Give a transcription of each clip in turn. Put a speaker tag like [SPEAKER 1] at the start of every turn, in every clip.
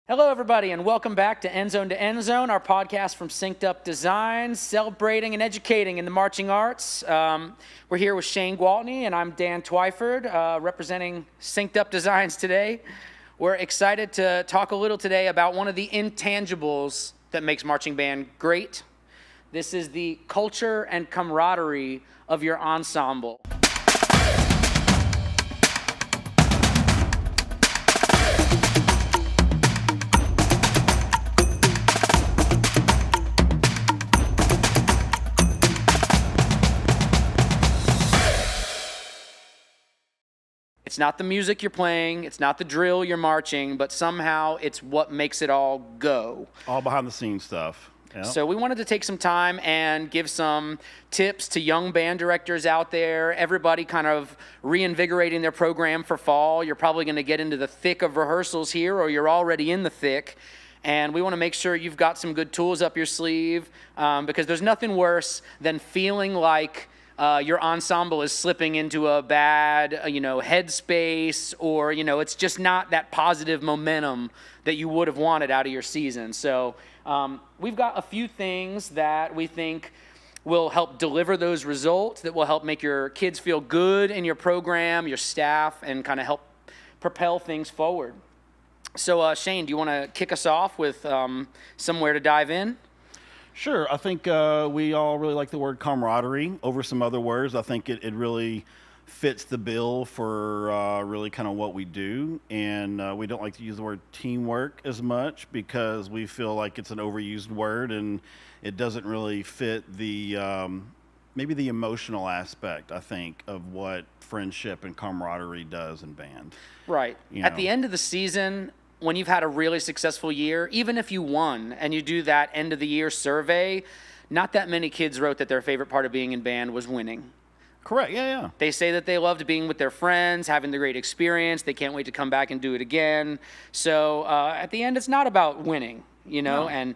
[SPEAKER 1] Hello, everybody, and welcome back to End Zone, our podcast from Synced Up Design, celebrating and educating in the marching arts. We're here with Shane Gwaltney, and I'm Dan Twiford, representing Synced Up Designs today. We're excited to talk a little today about one of the intangibles that makes marching band great. This is the culture and camaraderie of your ensemble. It's not the music you're playing, it's not the drill you're marching, but somehow it's what makes it all go.
[SPEAKER 2] All behind the scenes stuff. Yep.
[SPEAKER 1] So we wanted to take some time and give some tips to young band directors out there, everybody kind of reinvigorating their program for fall. You're probably going to get into the thick of rehearsals here, or you're already in the thick. And we want to make sure you've got some good tools up your sleeve, because there's nothing worse than feeling like your ensemble is slipping into a bad, headspace, or, it's just not that positive momentum that you would have wanted out of your season. So we've got a few things that we think will help deliver those results, that will help make your kids feel good in your program, your staff, and kind of help propel things forward. So Shane, do you want to kick us off with somewhere to dive in?
[SPEAKER 2] Sure. I think we all really like the word camaraderie over some other words. I think it really fits the bill for really kind of what we do. And we don't like to use the word teamwork as much because we feel like it's an overused word and it doesn't really fit the maybe the emotional aspect, I think, of what friendship and camaraderie does in band.
[SPEAKER 1] Right. At the end of the season, when you've had a really successful year, even if you won and you do that end of the year survey, not that many kids wrote that their favorite part of being in band was winning.
[SPEAKER 2] Correct, yeah.
[SPEAKER 1] They say that they loved being with their friends, having the great experience. They can't wait to come back and do it again. So at the end, it's not about winning,
[SPEAKER 2] No.
[SPEAKER 1] And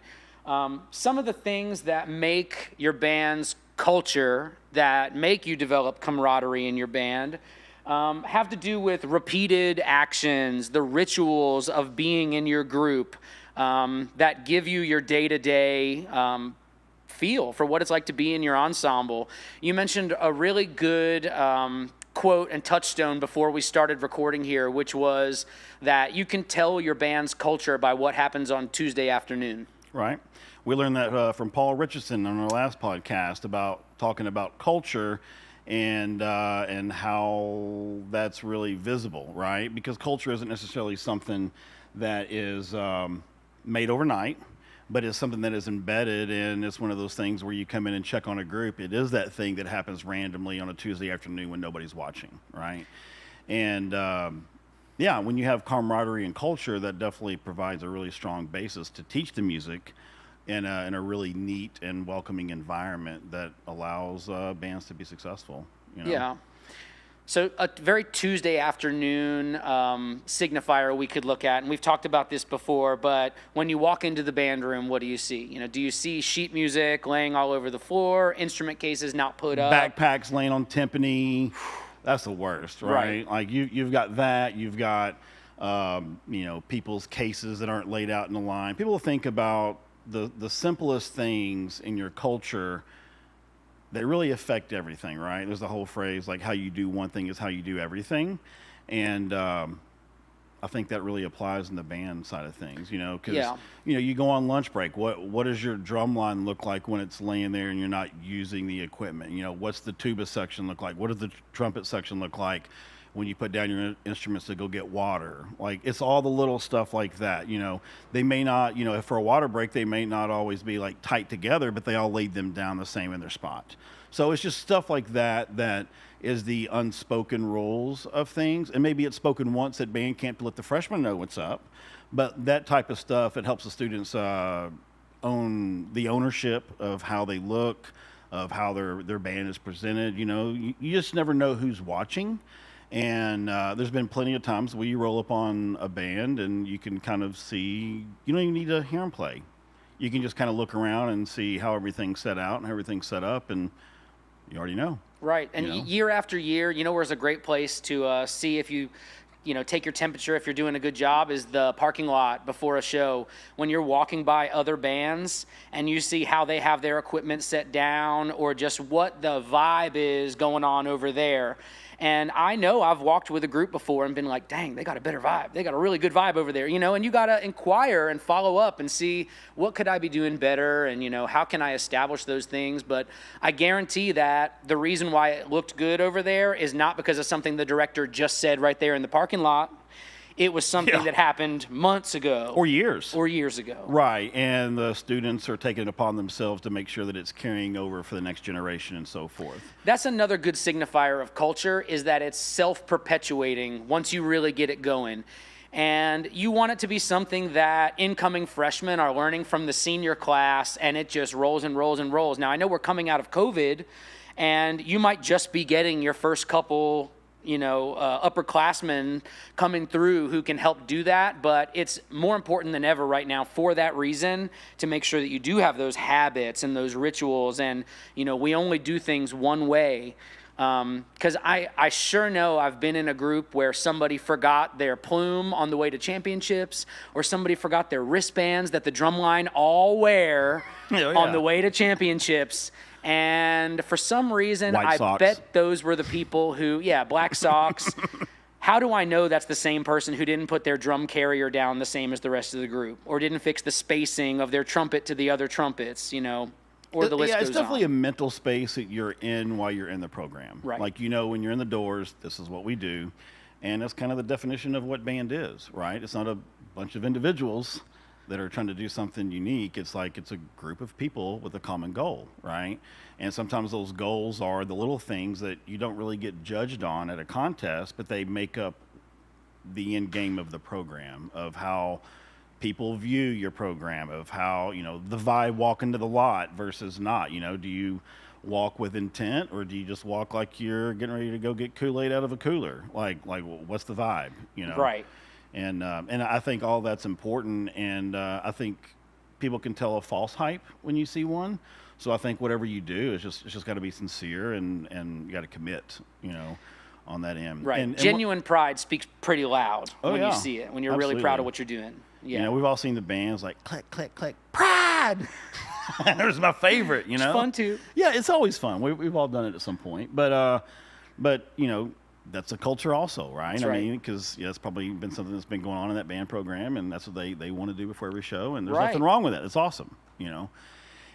[SPEAKER 1] some of the things that make your band's culture, that make you develop camaraderie in your band, have to do with repeated actions, the rituals of being in your group that give you your day-to-day feel for what it's like to be in your ensemble. You mentioned a really good quote and touchstone before we started recording here, which was that you can tell your band's culture by what happens on Tuesday afternoon.
[SPEAKER 2] Right. We learned that from Paul Richardson on our last podcast about talking about culture and how that's really visible, right? Because culture isn't necessarily something that is made overnight, but it's something that is embedded, and it's one of those things where you come in and check on a group. It is that thing that happens randomly on a Tuesday afternoon when nobody's watching, right? And when you have camaraderie and culture, that definitely provides a really strong basis to teach the music in a really neat and welcoming environment that allows bands to be successful.
[SPEAKER 1] Yeah. So a very Tuesday afternoon signifier we could look at, and we've talked about this before, but when you walk into the band room, what do you see? Do you see sheet music laying all over the floor, instrument cases not put up?
[SPEAKER 2] Backpacks laying on timpani. That's the worst, right? Like you've got that. You've got, people's cases that aren't laid out in a line. People think about the simplest things in your culture that really affect everything, right? There's the whole phrase, like, how you do one thing is how you do everything. And I think that really applies in the band side of things, because, you go on lunch break. What does your drum line look like when it's laying there and you're not using the equipment? What's the tuba section look like? What does the trumpet section look like when you put down your instruments to go get water? Like, it's all the little stuff like that. They may not, for a water break, they may not always be like tight together, but they all laid them down the same in their spot. So it's just stuff like that is the unspoken rules of things. And maybe it's spoken once at band camp to let the freshmen know what's up. But that type of stuff, it helps the students own the ownership of how they look, of how their band is presented. You just never know who's watching. And there's been plenty of times where you roll up on a band and you can kind of see, you don't even need to hear them play. You can just kind of look around and see how everything's set out and everything's set up, and you already know.
[SPEAKER 1] Right. And year after year, where's a great place to see if you take your temperature if you're doing a good job is the parking lot before a show. When you're walking by other bands and you see how they have their equipment set down or just what the vibe is going on over there. And I know I've walked with a group before and been like, dang, they got a better vibe. They got a really good vibe over there, and you got to inquire and follow up and see what could I be doing better and, how can I establish those things. But I guarantee that the reason why it looked good over there is not because of something the director just said right there in the parking lot. It was something that happened months ago.
[SPEAKER 2] Or years.
[SPEAKER 1] Ago.
[SPEAKER 2] Right, and the students are taking it upon themselves to make sure that it's carrying over for the next generation and so forth.
[SPEAKER 1] That's another good signifier of culture, is that it's self-perpetuating once you really get it going. And you want it to be something that incoming freshmen are learning from the senior class, and it just rolls and rolls and rolls. Now, I know we're coming out of COVID, and you might just be getting your first couple upperclassmen coming through who can help do that. But it's more important than ever right now for that reason to make sure that you do have those habits and those rituals. And, we only do things one way. Because I sure know I've been in a group where somebody forgot their plume on the way to championships, or somebody forgot their wristbands that the drumline all wear on the way to championships. And for some reason, I bet those were the people who, black socks. How do I know that's the same person who didn't put their drum carrier down the same as the rest of the group, or didn't fix the spacing of their trumpet to the other trumpets, or the list goes on?
[SPEAKER 2] It's definitely a mental space that you're in while you're in the program.
[SPEAKER 1] Right.
[SPEAKER 2] Like, when you're in the doors, this is what we do. And that's kind of the definition of what band is, right? It's not a bunch of individuals that are trying to do something unique. It's like it's a group of people with a common goal, right? And sometimes those goals are the little things that you don't really get judged on at a contest, but they make up the end game of the program, of how people view your program, of how, the vibe walk into the lot versus not. Do you walk with intent, or do you just walk like you're getting ready to go get Kool-Aid out of a cooler? Like what's the vibe,
[SPEAKER 1] Right.
[SPEAKER 2] And I think all that's important, and I think people can tell a false hype when you see one. So I think whatever you do it's just got to be sincere, and you got to commit, on that end.
[SPEAKER 1] Right. And genuine pride speaks pretty loud when you see it, when you're really proud of what you're doing. Yeah.
[SPEAKER 2] We've all seen the bands like click, click, click, pride. There's my favorite.
[SPEAKER 1] It's fun too.
[SPEAKER 2] Yeah, it's always fun. We've all done it at some point, but that's a culture also, right?
[SPEAKER 1] That's right.
[SPEAKER 2] I mean, because it's probably been something that's been going on in that band program, and that's what they want to do before every show, and there's nothing wrong with it. It's awesome,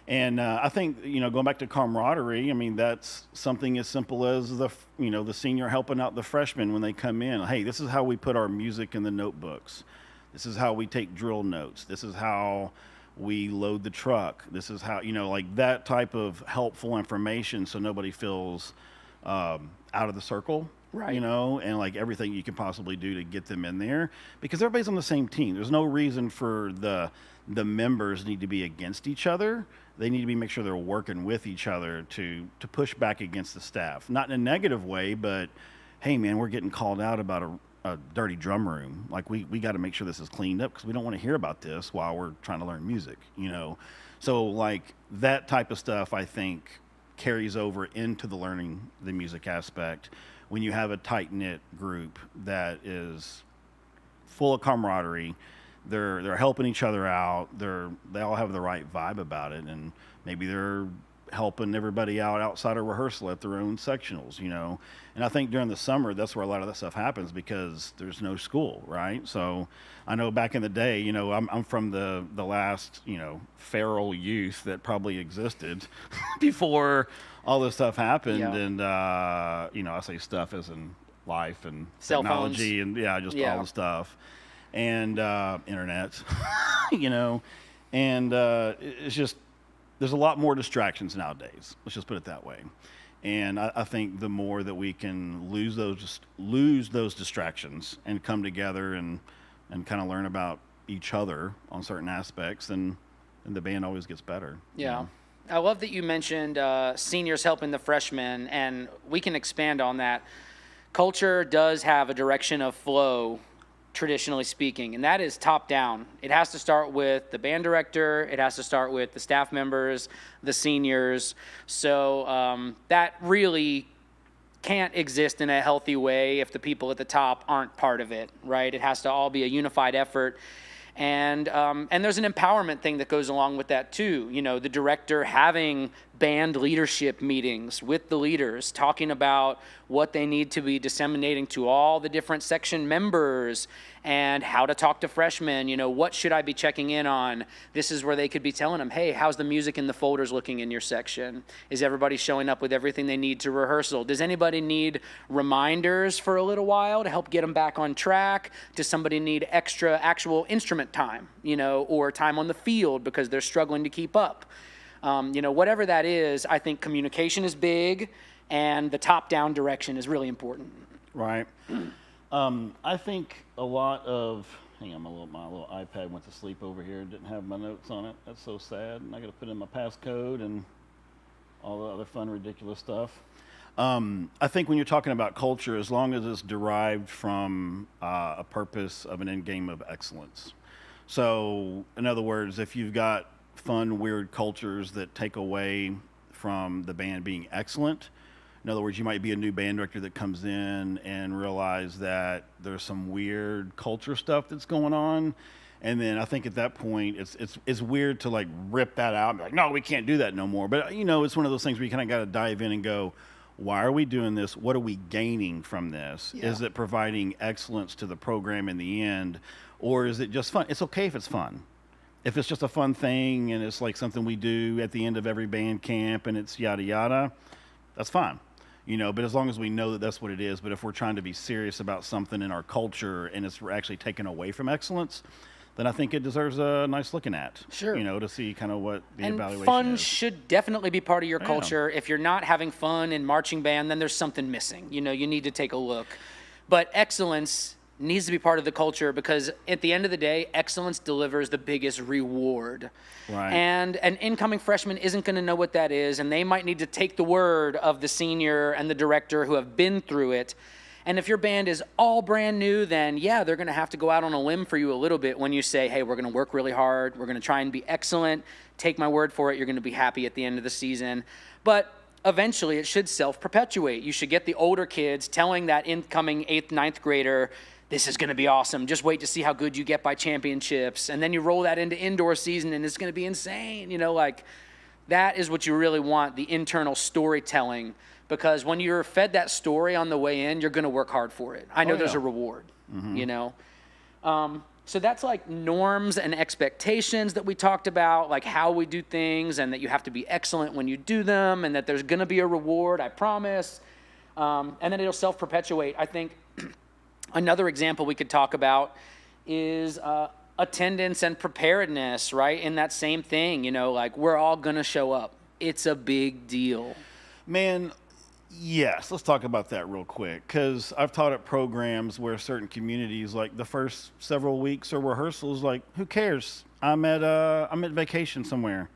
[SPEAKER 2] And I think, going back to camaraderie, I mean, that's something as simple as the senior helping out the freshmen when they come in. Hey, this is how we put our music in the notebooks. This is how we take drill notes. This is how we load the truck. This is how, like that type of helpful information, so nobody feels out of the circle. Right. And like everything you can possibly do to get them in there, because everybody's on the same team. There's no reason for the members need to be against each other. They need to make sure they're working with each other to push back against the staff. Not in a negative way, but hey man, we're getting called out about a dirty drum room. Like we got to make sure this is cleaned up, because we don't want to hear about this while we're trying to learn music, So like that type of stuff, I think, carries over into the learning the music aspect. When you have a tight-knit group that is full of camaraderie, they're helping each other out. They all have the right vibe about it, and maybe they're helping everybody out outside of rehearsal at their own sectionals, And I think during the summer, that's where a lot of that stuff happens, because there's no school, right? So I know back in the day, I'm from the last, feral youth that probably existed before all this stuff happened. Yeah. And, I say stuff as in life and
[SPEAKER 1] cell
[SPEAKER 2] technology
[SPEAKER 1] phones.
[SPEAKER 2] And all the stuff. And internet, and it's just, there's a lot more distractions nowadays. Let's just put it that way. And I think the more that we can lose those distractions and come together and kind of learn about each other on certain aspects, then the band always gets better.
[SPEAKER 1] Yeah. I love that you mentioned seniors helping the freshmen, and we can expand on that. Culture does have a direction of flow, traditionally speaking, and that is top down. It has to start with the band director. It has to start with the staff members, the seniors. So that really can't exist in a healthy way if the people at the top aren't part of it, right? It has to all be a unified effort. And there's an empowerment thing that goes along with that too. You know, the director having band leadership meetings with the leaders, talking about what they need to be disseminating to all the different section members and how to talk to freshmen. You know, what should I be checking in on? This is where they could be telling them, hey, how's the music in the folders looking in your section? Is everybody showing up with everything they need to rehearsal? Does anybody need reminders for a little while to help get them back on track? Does somebody need extra actual instrument time, you know, or time on the field because they're struggling to keep up? You know, whatever that is, I think communication is big, and the top-down direction is really important.
[SPEAKER 2] Right. I think a lot of, hang on, my little iPad went to sleep over here. Didn't have my notes on it. That's so sad. And I got to put in my passcode and all the other fun, ridiculous stuff. I think when you're talking about culture, as long as it's derived from a purpose of an end game of excellence. So, in other words, if you've got fun, weird cultures that take away from the band being excellent. In other words, you might be a new band director that comes in and realize that there's some weird culture stuff that's going on. And then I think at that point, it's weird to like rip that out and be like, no, we can't do that no more. But, you know, it's one of those things where you kind of got to dive in and go, why are we doing this? What are we gaining from this? Yeah. Is it providing excellence to the program in the end? Or is it just fun? It's okay if it's fun. If it's just a fun thing and it's like something we do at the end of every band camp and it's yada yada, that's fine. You know, but as long as we know that that's what it is. But if we're trying to be serious about something in our culture and it's actually taken away from excellence, then I think it deserves a nice looking at. Sure. You know, to see kind of what the evaluation is.
[SPEAKER 1] And fun should definitely be part of your culture. If you're not having fun in marching band, then there's something missing. You know, you need to take a look. But excellence needs to be part of the culture because at the end of the day, excellence delivers the biggest reward. Right. And an incoming freshman isn't going to know what that is, and they might need to take the word of the senior and the director who have been through it. And if your band is all brand new, then yeah, they're going to have to go out on a limb for you a little bit when you say, hey, we're going to work really hard. We're going to try and be excellent. Take my word for it. You're going to be happy at the end of the season. But eventually it should self-perpetuate. You should get the older kids telling that incoming 8th, 9th grader, this is going to be awesome. Just wait to see how good you get by championships. And then you roll that into indoor season and it's going to be insane. You know, like that is what you really want, the internal storytelling. Because when you're fed that story on the way in, you're going to work hard for it. I know there's a reward, you know. So that's like norms and expectations that we talked about, like how we do things and that you have to be excellent when you do them and that there's going to be a reward, I promise. And then it'll self-perpetuate. I think another example we could talk about is attendance and preparedness, right? In that same thing, you know, like we're all going to show up. It's a big deal.
[SPEAKER 2] Man, yes, let's talk about that real quick, because I've taught at programs where certain communities, like the first several weeks or rehearsals, like who cares? I'm at vacation somewhere,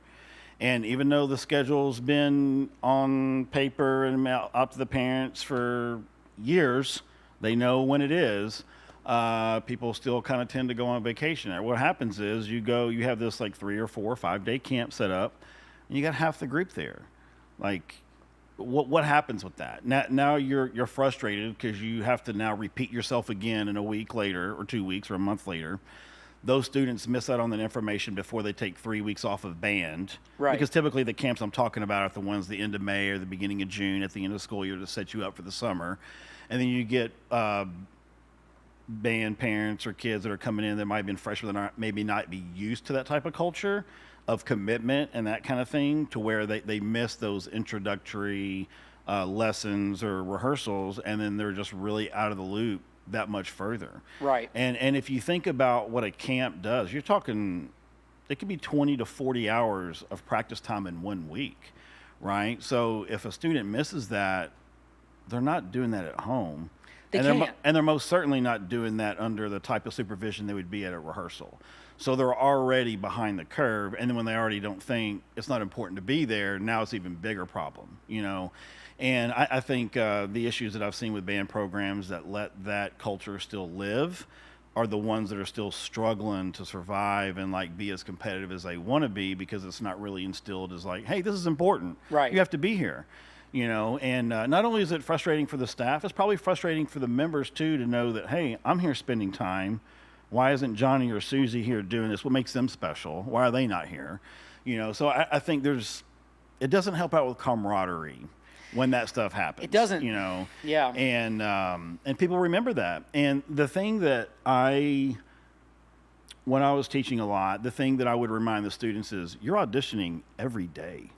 [SPEAKER 2] and even though the schedule's been on paper and out to the parents for years, they know when it is. People still kind of tend to go on vacation. And what happens is you have this like 3 or 4 or 5 day camp set up, and you got half the group there, like. What happens with that? Now you're frustrated because you have to now repeat yourself again in a week later or 2 weeks or a month later. Those students miss out on that information before they take 3 weeks off of band. Right. Because typically the camps I'm talking about are the ones the end of May or the beginning of June at the end of the school year to set you up for the summer. And then you get band parents or kids that are coming in that might have been freshmen that maybe not be used to that type of culture of commitment and that kind of thing, to where they miss those introductory lessons or rehearsals, and then they're just really out of the loop that much further. Right. And if you think about what a camp does, you're talking, it could be 20 to 40 hours of practice time in 1 week, right? So if a student misses that, they're not doing that at home. And they're most certainly not doing that under the type of supervision they would be at a rehearsal. So they're already behind the curve, and then when they already don't think it's not important to be there, now it's an even bigger problem, you know. And I think the issues that I've seen with band programs that let that culture still live are the ones that are still struggling to survive and like be as competitive as they want to be, because it's not really instilled as like, hey, this is important. Right. You have to be here. you know, and not only is it frustrating for the staff, it's probably frustrating for the members too to know that, hey, I'm here spending time. Why isn't Johnny or Susie here doing this? What makes them special? Why are they not here? You know, so I think it doesn't help out with camaraderie when that stuff happens.
[SPEAKER 1] It doesn't.
[SPEAKER 2] You know.
[SPEAKER 1] Yeah.
[SPEAKER 2] And people remember that. And the thing that when I was teaching a lot, the thing that I would remind the students is you're auditioning every day.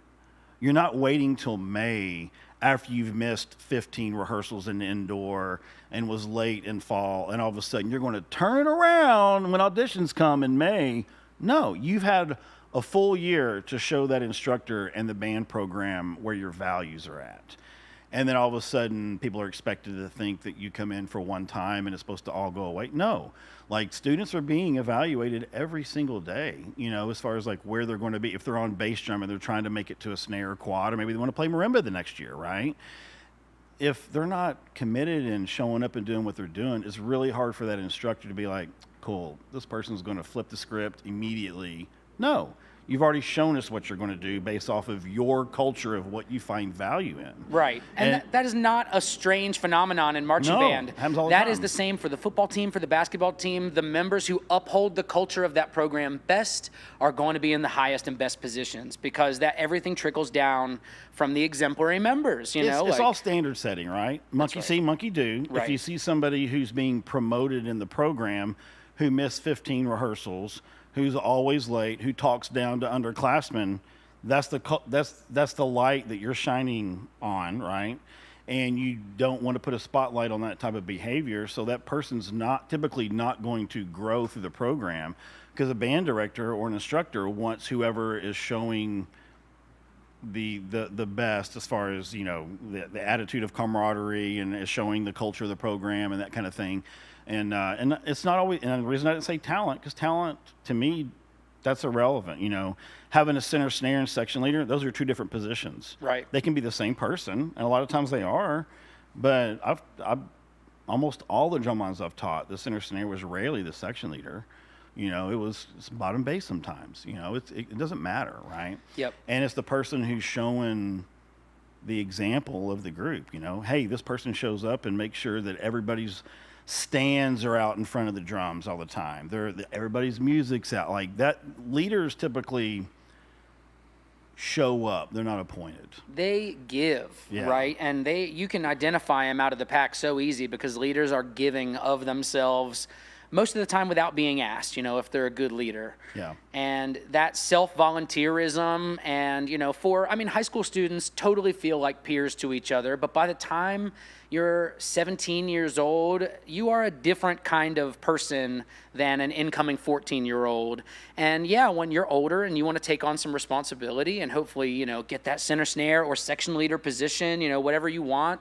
[SPEAKER 2] You're not waiting till May after you've missed 15 rehearsals in the indoor and was late in fall, and all of a sudden you're going to turn it around when auditions come in May. No, you've had a full year to show that instructor and the band program where your values are at. And then all of a sudden people are expected to think that you come in for one time and it's supposed to all go away. No, like students are being evaluated every single day, you know, as far as like where they're going to be. If they're on bass drum and they're trying to make it to a snare or quad, or maybe they want to play marimba the next year, right? If they're not committed and showing up and doing what they're doing, it's really hard for that instructor to be like, cool, this person's going to flip the script immediately. No. You've already shown us what you're going to do based off of your culture of what you find value in.
[SPEAKER 1] Right. And that is not a strange phenomenon in marching band.
[SPEAKER 2] Happens all the
[SPEAKER 1] That
[SPEAKER 2] time.
[SPEAKER 1] is the same for the football team, for the basketball team. The members who uphold the culture of that program best are going to be in the highest and best positions, because that everything trickles down from the exemplary members, you know?
[SPEAKER 2] It's all standard setting, right? Monkey see, monkey do.
[SPEAKER 1] Right.
[SPEAKER 2] If you see somebody who's being promoted in the program who missed 15 rehearsals, who's always late, who talks down to underclassmen, that's the light that you're shining on, right? And you don't want to put a spotlight on that type of behavior, so that person's typically not going to grow through the program, because a band director or an instructor wants whoever is showing the best as far as, you know, the attitude of camaraderie and is showing the culture of the program and that kind of thing. And it's not always, and the reason I didn't say talent, because talent, to me, that's irrelevant. You know, having a center, snare, and section leader, those are two different positions.
[SPEAKER 1] Right.
[SPEAKER 2] They can be the same person, and a lot of times they are, but I've almost all the drum lines I've taught, the center snare was rarely the section leader. You know, it's bottom bass sometimes. You know, it doesn't matter, right?
[SPEAKER 1] Yep.
[SPEAKER 2] And it's the person who's showing the example of the group. You know, hey, this person shows up and makes sure that everybody's stands are out in front of the drums all the time. Everybody's music's out. Like that, leaders typically show up. They're not appointed.
[SPEAKER 1] They give, right? And you can identify them out of the pack so easy, because leaders are giving of themselves most of the time without being asked, you know, if they're a good leader.
[SPEAKER 2] Yeah.
[SPEAKER 1] And that self-volunteerism, and, you know, high school students totally feel like peers to each other, but by the time you're 17 years old, you are a different kind of person than an incoming 14-year-old. And yeah, when you're older and you want to take on some responsibility and hopefully, you know, get that center snare or section leader position, you know, whatever you want,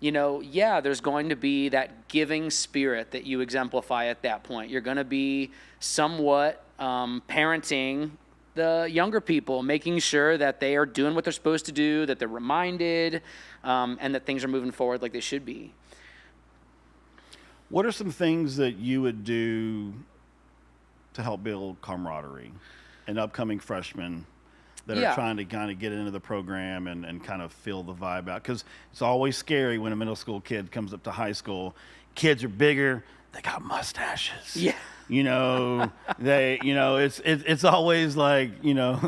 [SPEAKER 1] you know, yeah, there's going to be that giving spirit that you exemplify at that point. You're going to be somewhat parenting the younger people, making sure that they are doing what they're supposed to do, that they're reminded, and that things are moving forward like they should be.
[SPEAKER 2] What are some things that you would do to help build camaraderie in upcoming freshmen that are trying to kind of get into the program and kind of feel the vibe out? Because it's always scary when a middle school kid comes up to high school. Kids are bigger, they got mustaches.
[SPEAKER 1] Yeah.
[SPEAKER 2] You know, it's always like, you know,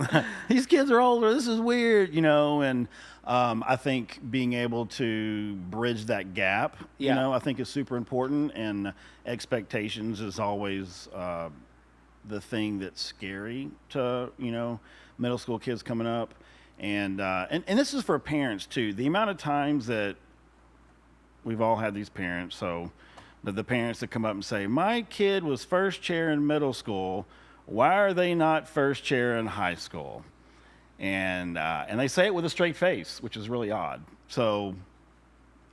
[SPEAKER 2] these kids are older, this is weird, you know, and I think being able to bridge that gap, you know, I think is super important, and expectations is always the thing that's scary to, you know, middle school kids coming up. And this is for parents too. The amount of times that we've all had these parents, so the parents that come up and say, my kid was first chair in middle school, why are they not first chair in high school? And they say it with a straight face, which is really odd. So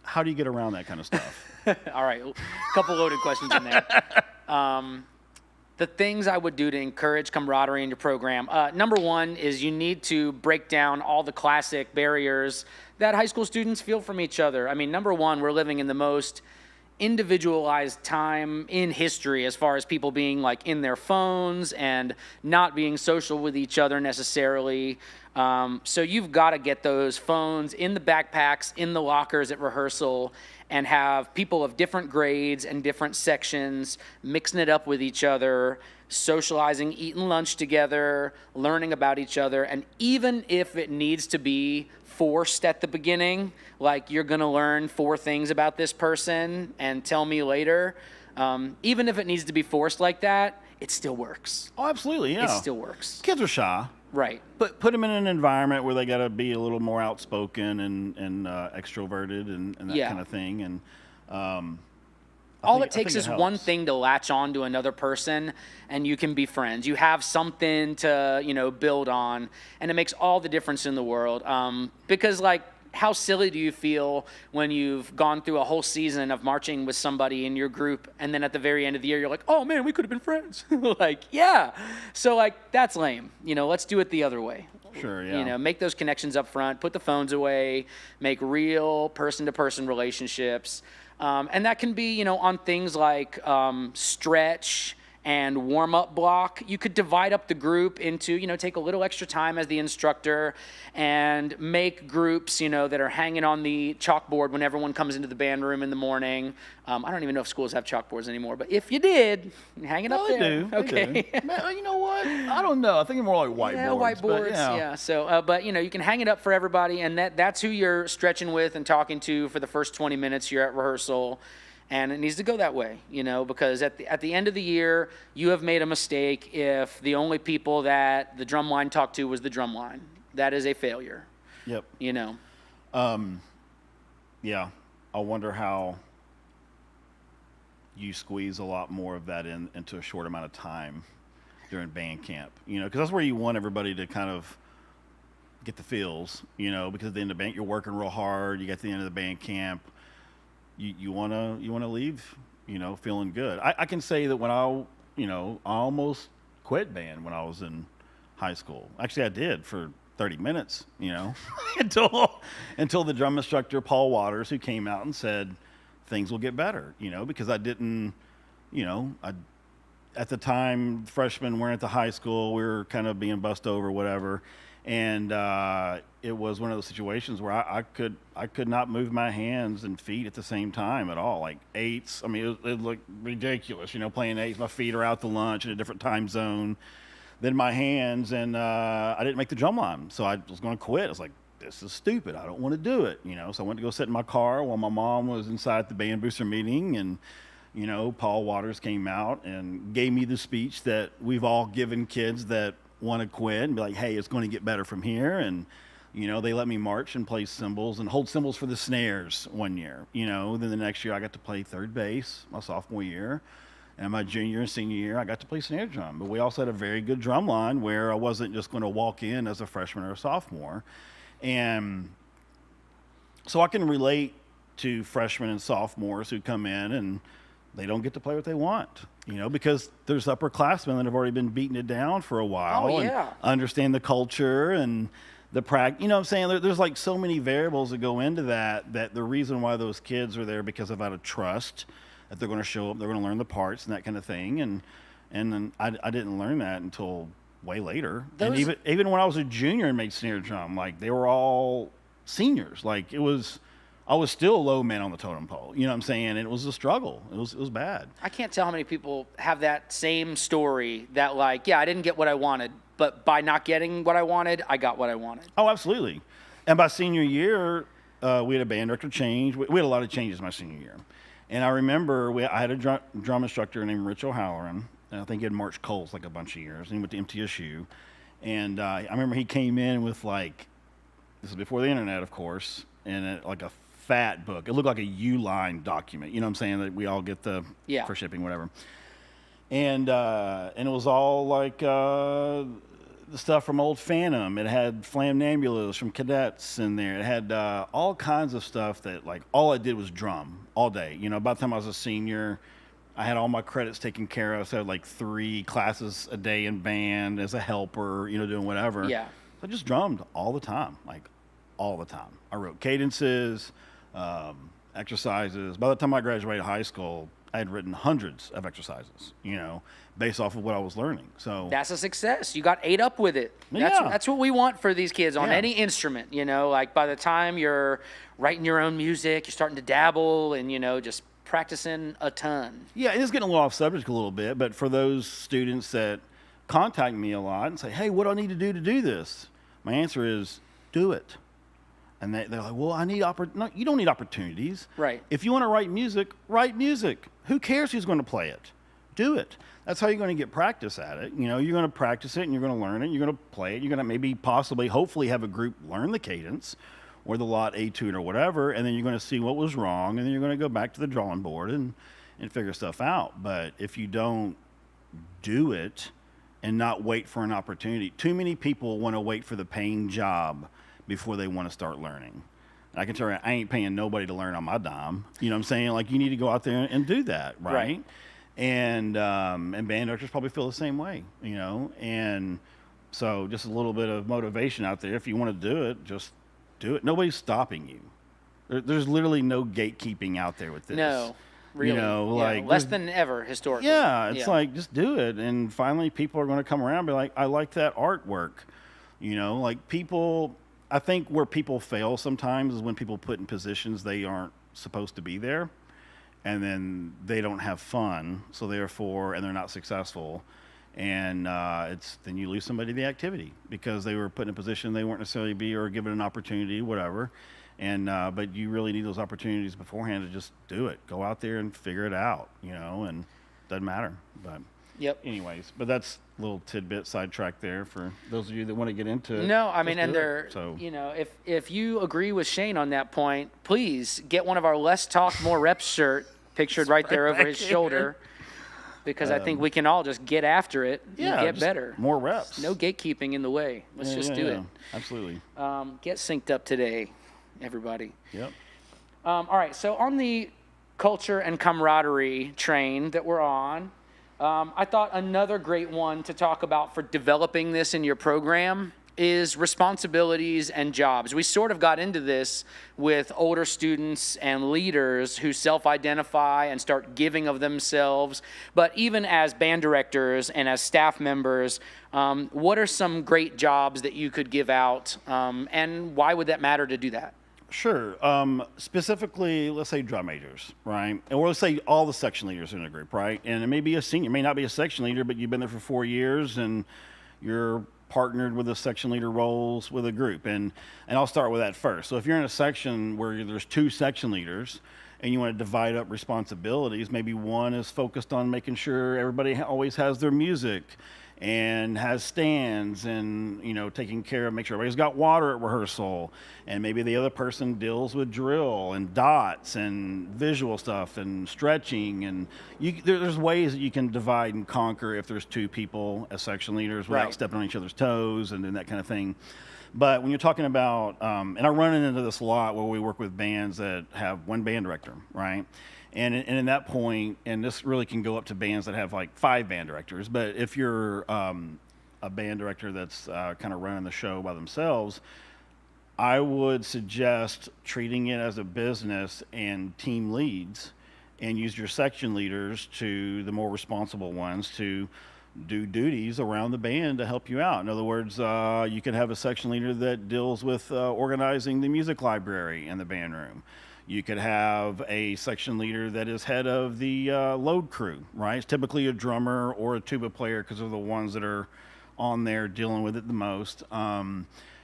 [SPEAKER 2] how do you get around that kind of stuff?
[SPEAKER 1] All right, a couple loaded questions in there. The things I would do to encourage camaraderie in your program. Number one is you need to break down all the classic barriers that high school students feel from each other. I mean, number one, we're living in the most individualized time in history as far as people being like in their phones and not being social with each other necessarily. So you've got to get those phones in the backpacks, in the lockers at rehearsal, and have people of different grades and different sections mixing it up with each other, socializing, eating lunch together, learning about each other. And even if it needs to be forced at the beginning, like you're going to learn 4 things about this person and tell me later, even if it needs to be forced like that, it still works.
[SPEAKER 2] Oh, absolutely, yeah.
[SPEAKER 1] It still works.
[SPEAKER 2] Kids are shy.
[SPEAKER 1] Right.
[SPEAKER 2] But put them in an environment where they got to be a little more outspoken and extroverted and that kind of thing. And
[SPEAKER 1] all it takes is one thing to latch on to another person, and you can be friends. You have something to, build on, and it makes all the difference in the world. Because, like, how silly do you feel when you've gone through a whole season of marching with somebody in your group, and then at the very end of the year, you're like, oh, man, we could have been friends. Like, yeah. So, like, that's lame. Let's do it the other way.
[SPEAKER 2] Sure, yeah.
[SPEAKER 1] Make those connections up front, put the phones away, make real person-to-person relationships. And that can be, on things like stretch and warm-up block. You could divide up the group into, take a little extra time as the instructor and make groups, that are hanging on the chalkboard when everyone comes into the band room in the morning. I don't even know if schools have chalkboards anymore, but if you did, hang it up there.
[SPEAKER 2] They do.
[SPEAKER 1] Okay.
[SPEAKER 2] They do. Man, you know what? I don't know. I think they're more like whiteboards.
[SPEAKER 1] Yeah, whiteboards. Yeah. So, but you can hang it up for everybody, and that's who you're stretching with and talking to for the first 20 minutes you're at rehearsal. And it needs to go that way, because at the end of the year, you have made a mistake if the only people that the drum line talked to was the drum line. That is a failure.
[SPEAKER 2] Yep.
[SPEAKER 1] Yeah.
[SPEAKER 2] I wonder how you squeeze a lot more of that into a short amount of time during band camp, because that's where you want everybody to kind of get the feels, because at the end of band, you're working real hard. You get to the end of the band camp. You wanna leave, feeling good. I can say that when I almost quit band when I was in high school. Actually, I did for 30 minutes, until the drum instructor Paul Waters, who came out and said things will get better, because I didn't, at the time freshmen weren't at the high school, we were kind of being bussed over, whatever. And it was one of those situations where I could not move my hands and feet at the same time at all. Like eights, I mean, it looked ridiculous, playing eights. My feet are out to lunch in a different time zone than my hands, and I didn't make the drum line. So I was going to quit. I was like, this is stupid. I don't want to do it, So I went to go sit in my car while my mom was inside the band booster meeting, and Paul Waters came out and gave me the speech that we've all given kids that want to quit and be like, hey, it's going to get better from here. And they let me march and play cymbals and hold cymbals for the snares one year. Then the next year I got to play third bass my sophomore year, and my junior and senior year I got to play snare drum. But we also had a very good drum line where I wasn't just going to walk in as a freshman or a sophomore. And so I can relate to freshmen and sophomores who come in and they don't get to play what they want, because there's upperclassmen that have already been beating it down for a while.
[SPEAKER 1] Oh, yeah.
[SPEAKER 2] And understand the culture and the practice. You know what I'm saying? There's like so many variables that go into that the reason why those kids are there because of out of trust that they're going to show up, they're going to learn the parts and that kind of thing. And then I didn't learn that until way later. And even when I was a junior and made snare drum, like they were all seniors. Like I was still a low man on the totem pole, you know what I'm saying? And it was a struggle. It was bad.
[SPEAKER 1] I can't tell how many people have that same story that like, yeah, I didn't get what I wanted, but by not getting what I wanted, I got what I wanted.
[SPEAKER 2] Oh, absolutely. And by senior year, we had a band director change. We had a lot of changes my senior year. And I remember I had a drum instructor named Rich O'Halloran, and I think he had marched Coles like a bunch of years, and he went to MTSU. And I remember he came in with like, this was before the internet, of course, and like a fat book. It looked like a U-line document, you know what I'm saying, that we all get for shipping, whatever. And it was all like the stuff from Old Phantom. It had Flamnambulas from Cadets in there. It had all kinds of stuff that like all I did was drum all day. By the time I was a senior, I had all my credits taken care of. So I had like 3 classes a day in band as a helper, doing whatever.
[SPEAKER 1] Yeah.
[SPEAKER 2] So I just drummed all the time, like all the time. I wrote cadences, exercises. By the time I graduated high school, I had written hundreds of exercises, based off of what I was learning. So
[SPEAKER 1] that's a success. You got ate up with it.
[SPEAKER 2] Yeah.
[SPEAKER 1] That's what we want for these kids on
[SPEAKER 2] Yeah.
[SPEAKER 1] any instrument, like by the time you're writing your own music, you're starting to dabble and, just practicing a ton.
[SPEAKER 2] Yeah, it is getting a little off subject a little bit, but for those students that contact me a lot and say, hey, what do I need to do this? My answer is, do it. And they're like, well, I need no, you don't need opportunities.
[SPEAKER 1] Right.
[SPEAKER 2] If you want to write music, write music. Who cares who's going to play it? Do it. That's how you're going to get practice at it. You're going to practice it and you're going to learn it. You're going to play it. You're going to maybe possibly, hopefully have a group learn the cadence or the lot etude or whatever, and then you're going to see what was wrong, and then you're going to go back to the drawing board and figure stuff out. But if you don't do it and not wait for an opportunity, too many people want to wait for the paying job before they want to start learning. And I can tell you, I ain't paying nobody to learn on my dime. You know what I'm saying? Like, you need to go out there and do that, right? And band directors probably feel the same way, And so just a little bit of motivation out there. If you want to do it, just do it. Nobody's stopping you. There's literally no gatekeeping out there with this.
[SPEAKER 1] No, really.
[SPEAKER 2] Like
[SPEAKER 1] less than ever historically.
[SPEAKER 2] Yeah, it's like, just do it. And finally people are going to come around and be like, I like that artwork. Like people, I think where people fail sometimes is when people put in positions they aren't supposed to be there. And then they don't have fun, so therefore, and they're not successful. And then you lose somebody the activity because they were put in a position they weren't necessarily be or given an opportunity, whatever. And but you really need those opportunities beforehand to just do it. Go out there and figure it out, and it doesn't matter. But anyways, but that's a little tidbit sidetrack there for those of you that want to get into it.
[SPEAKER 1] No, I mean, and they're, if you agree with Shane on that point, please get one of our Less Talk, More Reps shirt pictured right there over his shoulder. Because I think we can all just get after it and get better.
[SPEAKER 2] More reps.
[SPEAKER 1] No gatekeeping in the way. Let's just do it.
[SPEAKER 2] Absolutely.
[SPEAKER 1] Get synced up today, everybody.
[SPEAKER 2] Yep.
[SPEAKER 1] All right, so on the culture and camaraderie train that we're on, I thought another great one to talk about for developing this in your program is responsibilities and jobs. We sort of got into this with older students and leaders who self-identify and start giving of themselves. But even as band directors and as staff members, what are some great jobs that you could give out, and why would that matter to do that?
[SPEAKER 2] Sure. Specifically, let's say drum majors, right? Or let's say all the section leaders in a group, right? And it may be a senior, may not be a section leader, but you've been there for 4 years and you're partnered with the section leader roles with a group. And I'll start with that first. So if you're in a section where there's 2 section leaders and you want to divide up responsibilities, maybe one is focused on making sure everybody always has their music and has stands and, taking care of, make sure everybody's got water at rehearsal. And maybe the other person deals with drill and dots and visual stuff and stretching. And there's ways that you can divide and conquer if there's 2 people as section leaders without stepping on each other's toes and that kind of thing. But when you're talking about, and I run into this a lot where we work with bands that have one band director, right? And in that point, and this really can go up to bands that have like 5 band directors, but if you're a band director that's kind of running the show by themselves, I would suggest treating it as a business and team leads, and use your section leaders to the more responsible ones to do duties around the band to help you out. In other words, you could have a section leader that deals with organizing the music library in the band room. You could have a section leader that is head of the load crew, right? It's typically a drummer or a tuba player because they're the ones that are on there dealing with it the most.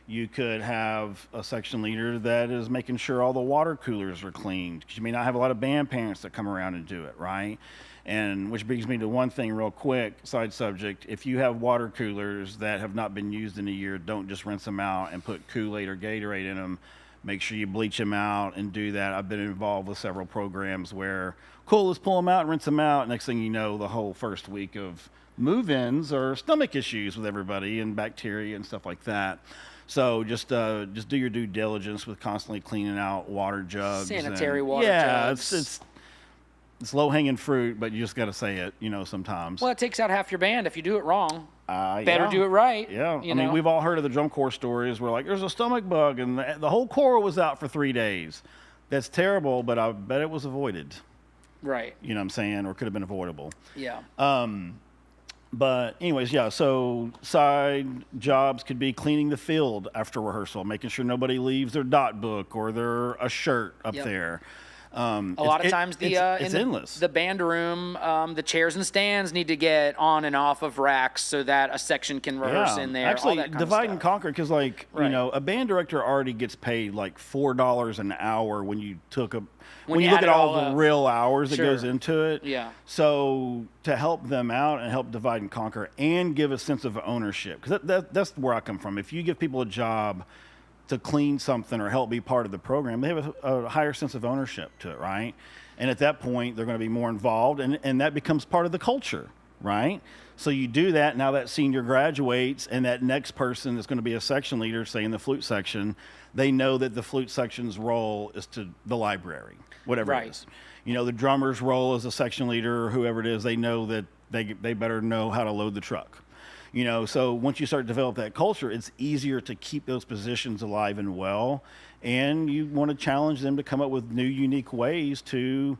[SPEAKER 2] You could have a section leader that is making sure all the water coolers are cleaned, because you may not have a lot of band parents that come around and do it, right? And which brings me to one thing real quick, side subject. If you have water coolers that have not been used in a year, don't just rinse them out and put Kool-Aid or Gatorade in them. Make sure you bleach them out and do that. I've been involved with several programs where, cool, let's pull them out and rinse them out. Next thing you know, the whole first week of move-ins are stomach issues with everybody and bacteria and stuff like that. So just do your due diligence with constantly cleaning out water jugs.
[SPEAKER 1] Sanitary water jugs.
[SPEAKER 2] Yeah, it's low-hanging fruit, but you just got to say it, sometimes.
[SPEAKER 1] Well, it takes out half your band if you do it wrong. Better do it right.
[SPEAKER 2] Yeah. I mean, we've all heard of the drum corps stories where, like, there's a stomach bug and the whole corps was out for 3 days. That's terrible, but I bet it was avoided.
[SPEAKER 1] Right.
[SPEAKER 2] You know what I'm saying? Or could have been avoidable.
[SPEAKER 1] Yeah.
[SPEAKER 2] But anyways, yeah, so side jobs could be cleaning the field after rehearsal, making sure nobody leaves their dot book or a shirt up
[SPEAKER 1] Yep.
[SPEAKER 2] there.
[SPEAKER 1] A lot of times
[SPEAKER 2] it's endless.
[SPEAKER 1] The band room, the chairs and stands need to get on and off of racks so that a section can rehearse in there.
[SPEAKER 2] Actually,
[SPEAKER 1] all that kind
[SPEAKER 2] divide
[SPEAKER 1] of
[SPEAKER 2] and
[SPEAKER 1] stuff.
[SPEAKER 2] conquer, because like
[SPEAKER 1] Right.
[SPEAKER 2] you know, a band director already gets paid like $4 an hour when you when you
[SPEAKER 1] you
[SPEAKER 2] look
[SPEAKER 1] add
[SPEAKER 2] at
[SPEAKER 1] it
[SPEAKER 2] all
[SPEAKER 1] all
[SPEAKER 2] the
[SPEAKER 1] up.
[SPEAKER 2] real hours that
[SPEAKER 1] Sure.
[SPEAKER 2] goes into it.
[SPEAKER 1] Yeah.
[SPEAKER 2] So to help them out and help divide and conquer and give a sense of ownership, because that's where I come from. If you give people a job to clean something or help be part of the program, they have a higher sense of ownership to it, right? And at that point, they're going to be more involved, and that becomes part of the culture, right? So you do that, now that senior graduates, and that next person is going to be a section leader, say in the flute section, they know that the flute section's role is to the library, whatever
[SPEAKER 1] Right.
[SPEAKER 2] it is. You know, the drummer's role as a section leader, or whoever it is, they know that they better know how to load the truck. You know, so once you start to develop that culture, it's easier to keep those positions alive and well. And you want to challenge them to come up with new, unique ways to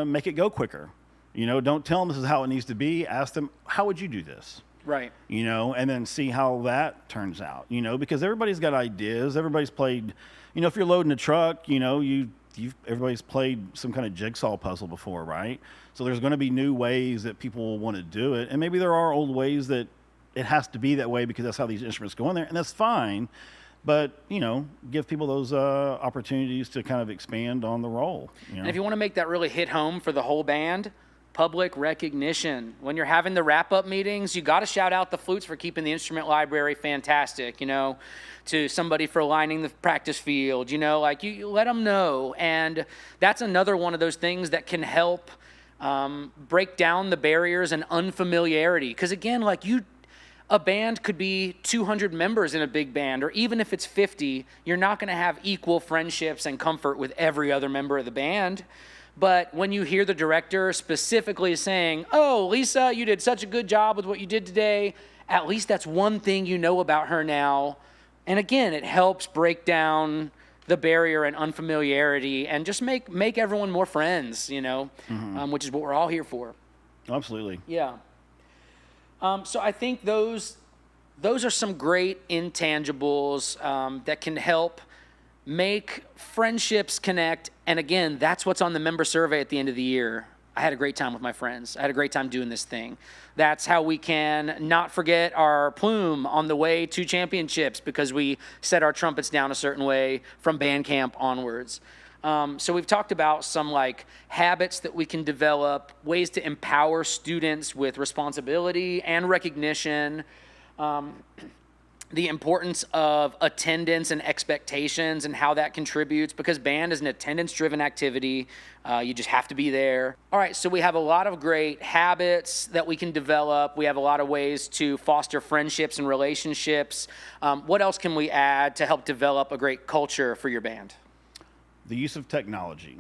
[SPEAKER 2] make it go quicker. You know, don't tell them this is how it needs to be. Ask them, how would you do this?
[SPEAKER 1] Right.
[SPEAKER 2] You know, and then see how that turns out. You know, because everybody's got ideas. Everybody's played. You know, if you're loading a truck, you know, everybody's played some kind of jigsaw puzzle before, right? So there's going to be new ways that people will want to do it, and maybe there are old ways that it has to be that way because that's how these instruments go in there, and that's fine. But you know, give people those opportunities to kind of expand on the role. You know?
[SPEAKER 1] And if you want to make that really hit home for the whole band, public recognition. When you're having the wrap-up meetings, you got to shout out the flutes for keeping the instrument library fantastic, you know, to somebody for lining the practice field, you know, like you let them know. And that's another one of those things that can help break down the barriers and unfamiliarity. Because again, like a band could be 200 members in a big band, or even if it's 50, you're not going to have equal friendships and comfort with every other member of the band. But when you hear the director specifically saying, "Oh, Lisa, you did such a good job with what you did today," at least that's one thing you know about her now. And again, it helps break down the barrier and unfamiliarity and just make everyone more friends, you know, which is what we're all here for.
[SPEAKER 2] Absolutely.
[SPEAKER 1] Yeah. So I think those are some great intangibles that can help make friendships connect. And again, that's what's on the member survey at the end of the year. I had a great time with my friends. I had a great time doing this thing. That's how we can not forget our plume on the way to championships because we set our trumpets down a certain way from band camp onwards. So we've talked about some like habits that we can develop, ways to empower students with responsibility and recognition, the importance of attendance and expectations and how that contributes, because band is an attendance-driven activity. You just have to be there. All right, so we have a lot of great habits that we can develop. We have a lot of ways to foster friendships and relationships. What else can we add to help develop a great culture for your band?
[SPEAKER 2] The use of technology.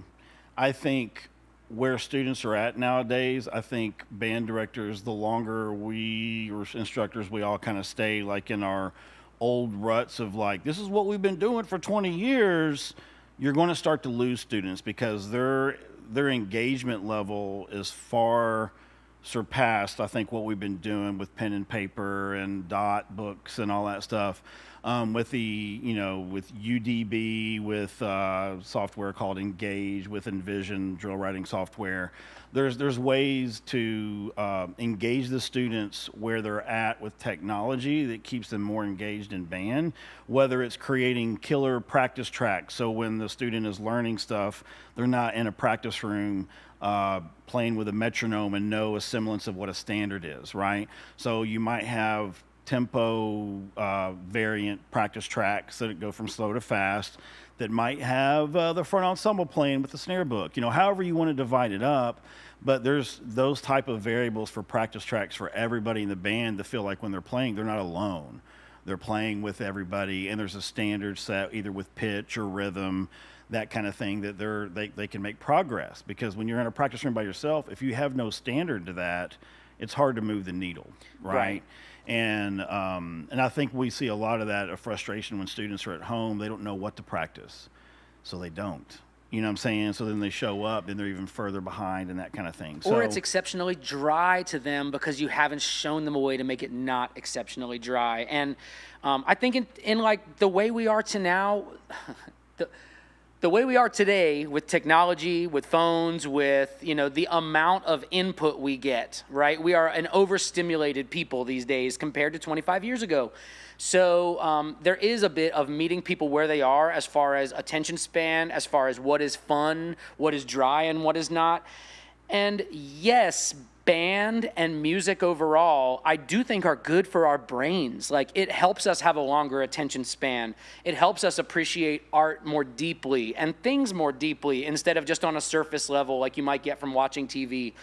[SPEAKER 2] I think where students are at nowadays, I think band directors, the longer we or instructors, we all kind of stay like in our old ruts of like, this is what we've been doing for 20 years, you're going to start to lose students because their engagement level is far surpassed, I think, what we've been doing with pen and paper and dot books and all that stuff. With with UDB, with software called Engage, with Envision drill writing software, there's ways to engage the students where they're at with technology that keeps them more engaged in band, whether it's creating killer practice tracks. So when the student is learning stuff, they're not in a practice room playing with a metronome and know a semblance of what a standard is, right? So you might have tempo variant practice tracks that go from slow to fast that might have the front ensemble playing with the snare book, however you want to divide it up. But there's those type of variables for practice tracks for everybody in the band to feel like when they're playing, they're not alone. They're playing with everybody, and there's a standard set either with pitch or rhythm, that kind of thing, that they can make progress. Because when you're in a practice room by yourself, if you have no standard to that, it's hard to move the needle, right? And I think we see a lot of that, of frustration when students are at home. They don't know what to practice, so they don't. You know what I'm saying? So then they show up, then they're even further behind and that kind of thing.
[SPEAKER 1] Or it's exceptionally dry to them because you haven't shown them a way to make it not exceptionally dry. And I think in like the way we are to now, the way we are today with technology, with phones, with, you know, the amount of input we get, right? We are an overstimulated people these days compared to 25 years ago. So there is a bit of meeting people where they are as far as attention span, as far as what is fun, what is dry, and what is not. And yes, band and music overall, I do think are good for our brains. Like, it helps us have a longer attention span. It helps us appreciate art more deeply and things more deeply instead of just on a surface level like you might get from watching TV.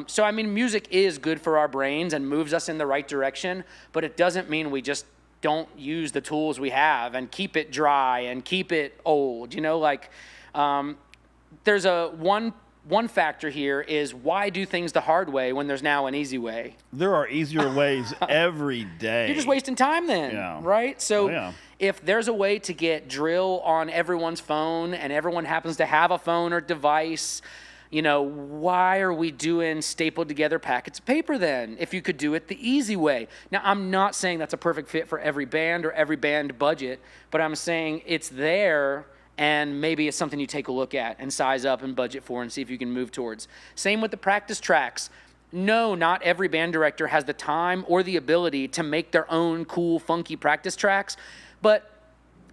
[SPEAKER 1] So, I mean, music is good for our brains and moves us in the right direction, but it doesn't mean we just don't use the tools we have and keep it dry and keep it old. You know, like, there's one factor here is, why do things the hard way when there's now an easy way?
[SPEAKER 2] There are easier ways every day.
[SPEAKER 1] You're just wasting time then, right? So if there's a way to get drill on everyone's phone and everyone happens to have a phone or device, you know, why are we doing stapled together packets of paper then, if you could do it the easy way? Now, I'm not saying that's a perfect fit for every band or every band budget, but I'm saying it's there, and maybe it's something you take a look at and size up and budget for and see if you can move towards. Same with the practice tracks. No, not every band director has the time or the ability to make their own cool, funky practice tracks, but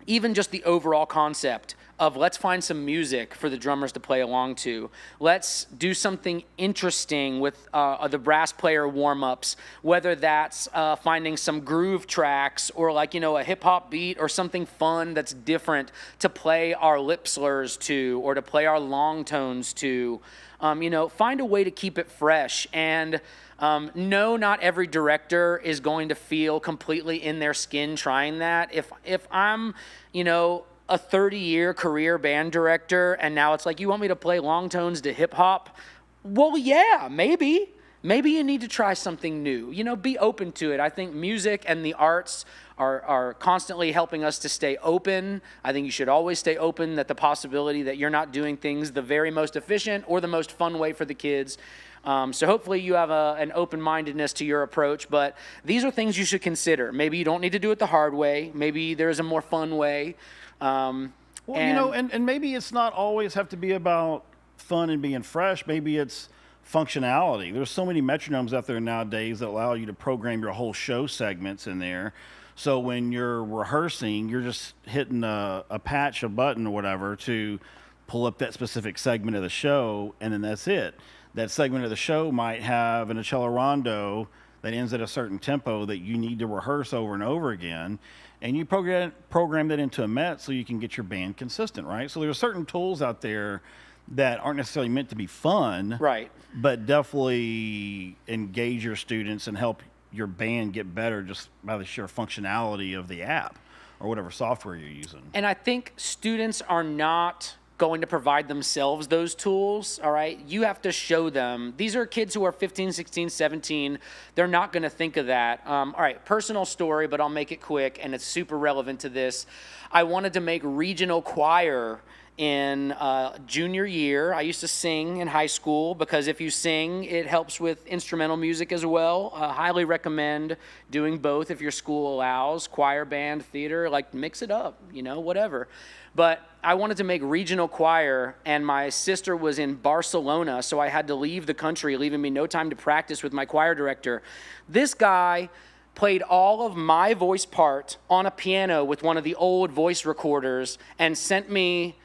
[SPEAKER 1] even just the overall concept of, let's find some music for the drummers to play along to. Let's do something interesting with the brass player warm-ups, whether that's finding some groove tracks or, like, you know, a hip-hop beat or something fun that's different to play our lip slurs to or to play our long tones to. You know, find a way to keep it fresh. And no, not every director is going to feel completely in their skin trying that. If I'm, you know, a 30-year career band director and now it's like, you want me to play long tones to hip hop? Well, yeah, maybe. Maybe you need to try something new. You know, be open to it. I think music and the arts are constantly helping us to stay open. I think you should always stay open, that the possibility that you're not doing things the very most efficient or the most fun way for the kids. So hopefully you have an open-mindedness to your approach, but these are things you should consider. Maybe you don't need to do it the hard way. Maybe there's a more fun way. Well,
[SPEAKER 2] you know, and maybe it's not always have to be about fun and being fresh. Maybe it's functionality. There's so many metronomes out there nowadays that allow you to program your whole show segments in there. So when you're rehearsing, you're just hitting a patch, a button or whatever to pull up that specific segment of the show, and then that's it. That segment of the show might have an accelerando that ends at a certain tempo that you need to rehearse over and over again. And you program that into a Met so you can get your band consistent, right? So there's certain tools out there that aren't necessarily meant to be fun,
[SPEAKER 1] right,
[SPEAKER 2] but definitely engage your students and help your band get better just by the sheer functionality of the app or whatever software you're using.
[SPEAKER 1] And I think students are not going to provide themselves those tools, all right? You have to show them. These are kids who are 15, 16, 17. They're not going to think of that. All right, personal story, but I'll make it quick, and it's super relevant to this. I wanted to make regional choir in junior year. I used to sing in high school because if you sing, it helps with instrumental music as well. Highly recommend doing both if your school allows. Choir, band, theater, like, mix it up, you know, whatever. But I wanted to make regional choir, and my sister was in Barcelona, so I had to leave the country, leaving me no time to practice with my choir director. This guy played all of my voice part on a piano with one of the old voice recorders and sent me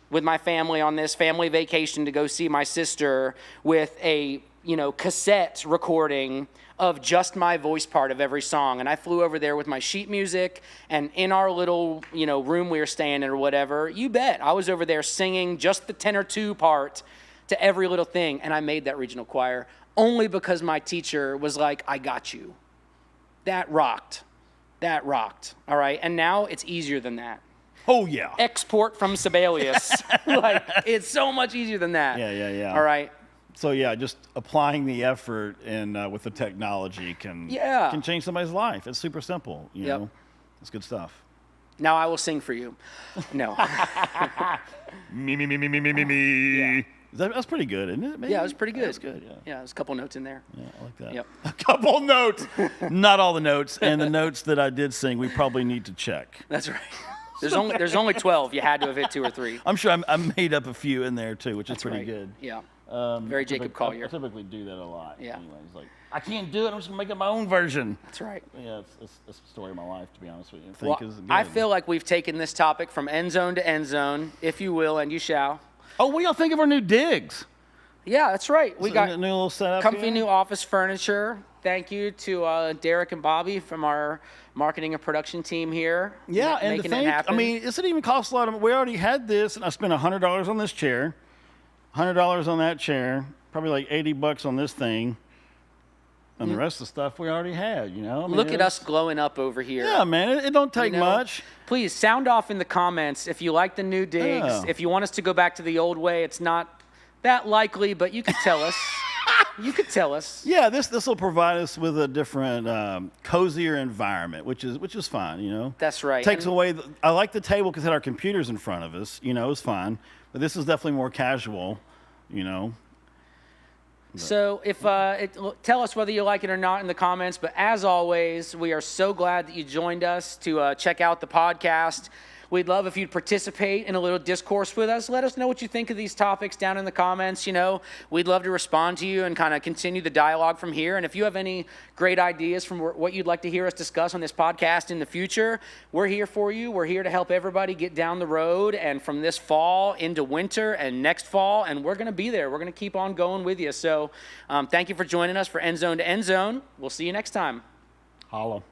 [SPEAKER 1] with my family on this family vacation to go see my sister with a, you know, cassette recording of just my voice part of every song. And I flew over there with my sheet music, and in our little, you know, room we were staying in or whatever, you bet, I was over there singing just the tenor 2 part to every little thing. And I made that regional choir only because my teacher was like, I got you. That rocked. That rocked. All right. And now it's easier than that.
[SPEAKER 2] Oh, yeah.
[SPEAKER 1] Export from Sibelius. Like, it's so much easier than that.
[SPEAKER 2] Yeah.
[SPEAKER 1] All right.
[SPEAKER 2] So, yeah, just applying the effort and with the technology can change somebody's life. It's super simple, you know. It's good stuff.
[SPEAKER 1] Now I will sing for you. No.
[SPEAKER 2] Me. That's pretty good, isn't it? Maybe?
[SPEAKER 1] Yeah, it was pretty good.
[SPEAKER 2] That's good, yeah.
[SPEAKER 1] Yeah, there's a couple notes in there.
[SPEAKER 2] Yeah, I like that.
[SPEAKER 1] Yep.
[SPEAKER 2] A couple notes. Not all the notes. And the notes that I did sing, we probably need to check.
[SPEAKER 1] That's right. There's only 12. You had to have hit 2 or 3.
[SPEAKER 2] I'm sure I made up a few in there, too, which is pretty good.
[SPEAKER 1] Yeah. Very Jacob Collier.
[SPEAKER 2] I typically do that a lot.
[SPEAKER 1] Yeah.
[SPEAKER 2] Anyways, like, I can't do it. I'm just going to make up my own version.
[SPEAKER 1] That's right.
[SPEAKER 2] Yeah, it's the story of my life, to be honest with you.
[SPEAKER 1] Well, I feel like we've taken this topic from end zone to end zone, if you will, and you shall.
[SPEAKER 2] Oh, what do y'all think of our new digs?
[SPEAKER 1] Yeah, that's right. We got
[SPEAKER 2] a new little setup
[SPEAKER 1] comfy
[SPEAKER 2] here?
[SPEAKER 1] new office furniture. Thank you to Derek and Bobby from our marketing and production team here.
[SPEAKER 2] Yeah, and to
[SPEAKER 1] making it
[SPEAKER 2] think,
[SPEAKER 1] happen.
[SPEAKER 2] I mean, it didn't even cost a lot of. We already had this, and I spent $100 on this chair, $100 on that chair, probably like $80 on this thing, and the rest of the stuff we already had. You know, I mean,
[SPEAKER 1] Look at us glowing up over here.
[SPEAKER 2] Yeah, man, it don't take much.
[SPEAKER 1] Please sound off in the comments if you like the new digs.
[SPEAKER 2] Yeah.
[SPEAKER 1] If you want us to go back to the old way, it's not that likely, but you could tell us. You could tell us.
[SPEAKER 2] Yeah, this will provide us with a different, cozier environment, which is fine. You know,
[SPEAKER 1] That's right.
[SPEAKER 2] Takes away. I like the table because it had our computers in front of us. You know, it's fine. But this is definitely more casual. You know.
[SPEAKER 1] So if tell us whether you like it or not in the comments. But as always, we are so glad that you joined us to check out the podcast. We'd love if you'd participate in a little discourse with us. Let us know what you think of these topics down in the comments. You know, we'd love to respond to you and kind of continue the dialogue from here. And if you have any great ideas from what you'd like to hear us discuss on this podcast in the future, we're here for you. We're here to help everybody get down the road and from this fall into winter and next fall. And we're going to be there. We're going to keep on going with you. So thank you for joining us for End Zone to End Zone. We'll see you next time.
[SPEAKER 2] Holla.